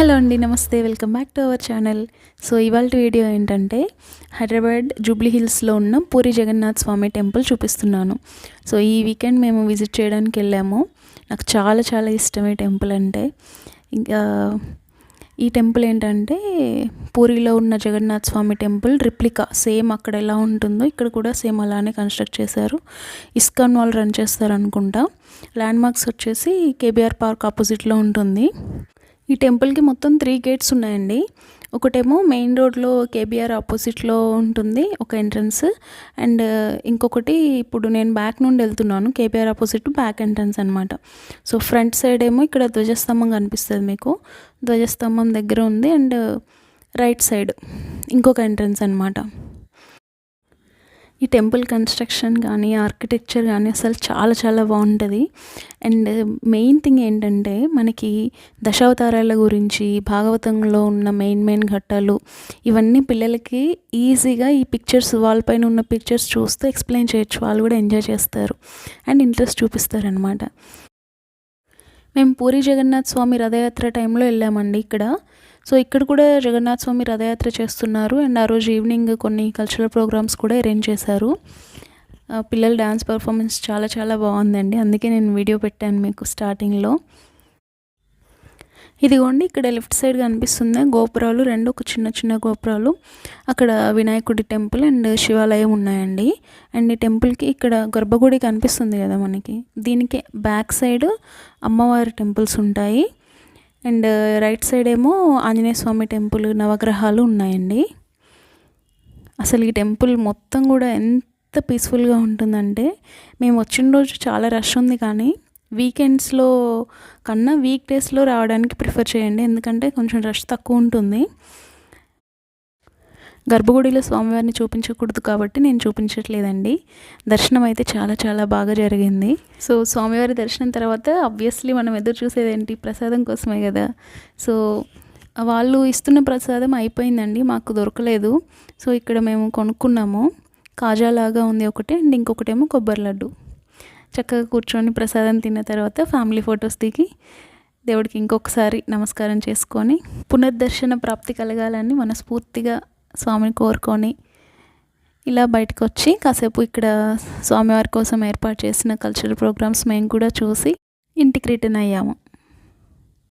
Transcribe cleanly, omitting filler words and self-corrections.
Hello అండి, నమస్తే. Welcome back to our channel. So ఇవాల్టి వీడియో ఏంటంటే హైదరాబాద్ జూబ్లీ హిల్స్లో ఉన్న పూరి జగన్నాథ్ స్వామి టెంపుల్ చూపిస్తున్నాను. సో ఈ వీకెండ్ మేము విజిట్ చేయడానికి వెళ్ళాము. నాకు చాలా చాలా ఇష్టం ఈ టెంపుల్ అంటే. ఇంకా ఈ టెంపుల్ ఏంటంటే పూరిలో ఉన్న జగన్నాథ్ స్వామి టెంపుల్ రిప్లికా సేమ్ అక్కడ ఎలా ఉంటుందో ఇక్కడ కూడా సేమ్ అలానే కన్స్ట్రక్ట్ చేశారు. ఇస్కాన్ వాళ్ళు రన్ చేస్తారు అనుకుంటా. ల్యాండ్ మార్క్స్ వచ్చేసి కేబీఆర్ పార్క్ ఆపోజిట్లో ఉంటుంది. ఈ టెంపుల్కి మొత్తం 3 గేట్స్ ఉన్నాయండి. ఒకటేమో మెయిన్ రోడ్లో కేబీఆర్ ఆపోజిట్లో ఉంటుంది ఒక ఎంట్రన్స్, అండ్ ఇంకొకటి ఇప్పుడు నేను బ్యాక్ నుండి వెళ్తున్నాను, కేబీఆర్ ఆపోజిట్ బ్యాక్ ఎంట్రన్స్ అనమాట. సో ఫ్రంట్ సైడ్ ఏమో ఇక్కడ ధ్వజస్తంభం కనిపిస్తుంది మీకు, ధ్వజస్తంభం దగ్గర ఉంది. అండ్ రైట్ సైడ్ ఇంకొక ఎంట్రన్స్ అనమాట. ఈ టెంపుల్ కన్స్ట్రక్షన్ కానీ ఆర్కిటెక్చర్ కానీ అసలు చాలా చాలా బాగుంటుంది. అండ్ మెయిన్ థింగ్ ఏంటంటే మనకి దశావతారాల గురించి భాగవతంలో ఉన్న మెయిన్ ఘట్టాలు ఇవన్నీ పిల్లలకి ఈజీగా ఈ పిక్చర్స్ వాల్ పైన ఉన్న పిక్చర్స్ చూస్తూ ఎక్స్ప్లెయిన్ చేయొచ్చు. వాళ్ళు కూడా ఎంజాయ్ చేస్తారు అండ్ ఇంట్రెస్ట్ చూపిస్తారనమాట. మేము పూరి జగన్నాథ్ స్వామి రథయాత్ర టైంలో వెళ్ళామండి ఇక్కడ. సో ఇక్కడ కూడా జగన్నాథ్ స్వామి రథయాత్ర చేస్తున్నారు. అండ్ ఆ రోజు ఈవినింగ్ కొన్ని కల్చరల్ ప్రోగ్రామ్స్ కూడా అరేంజ్ చేశారు. పిల్లల డ్యాన్స్ పర్ఫార్మెన్స్ చాలా చాలా బాగుందండి, అందుకే నేను వీడియో పెట్టాను మీకు స్టార్టింగ్లో. ఇదిగోండి ఇక్కడ లెఫ్ట్ సైడ్ కనిపిస్తుంది గోపురాలు, రెండు ఒక చిన్న చిన్న గోపురాలు. అక్కడ వినాయకుడి టెంపుల్ అండ్ శివాలయం ఉన్నాయండి. అండ్ ఈ టెంపుల్కి ఇక్కడ గర్భగుడి కనిపిస్తుంది కదా మనకి, దీనికి బ్యాక్ సైడ్ అమ్మవారి టెంపుల్స్ ఉంటాయి. అండ్ రైట్ సైడ్ ఏమో ఆంజనేయ స్వామి టెంపుల్, నవగ్రహాలు ఉన్నాయండి. అసలు ఈ టెంపుల్ మొత్తం కూడా ఎంత పీస్ఫుల్గా ఉంటుందంటే, మేము వచ్చిన రోజు చాలా రష్ ఉంది, కానీ వీకెండ్స్లో కన్నా వీక్ డేస్లో రావడానికి ప్రిఫర్ చేయండి, ఎందుకంటే కొంచెం రష్ తక్కువ ఉంటుంది. గర్భగుడిలో స్వామివారిని చూపించకూడదు కాబట్టి నేను చూపించట్లేదండి. దర్శనం అయితే చాలా చాలా బాగా జరిగింది. సో స్వామివారి దర్శనం తర్వాత ఆబ్వియస్లీ మనం ఎదురు చూసేది ఏంటి, ప్రసాదం కోసమే కదా. సో వాళ్ళు ఇస్తున్న ప్రసాదం అయిపోయిందండి, మాకు దొరకలేదు. సో ఇక్కడ మేము కొనుక్కున్నాము. కాజా లాగా ఉంది ఒకటి, అండ్ ఇంకొకటేమో కొబ్బరి లడ్డు. చక్కగా కూర్చొని ప్రసాదం తిన్న తర్వాత ఫ్యామిలీ ఫొటోస్ దిగి దేవుడికి ఇంకొకసారి నమస్కారం చేసుకొని పునర్దర్శన ప్రాప్తి కలగాలని మనస్ఫూర్తిగా స్వామిని కోరుకొని ఇలా బయటకు వచ్చి కాసేపు ఇక్కడ స్వామివారి కోసం ఏర్పాటు చేసిన కల్చరల్ ప్రోగ్రామ్స్ మేము కూడా చూసి ఇంటికి రిటర్న్ అయ్యాము.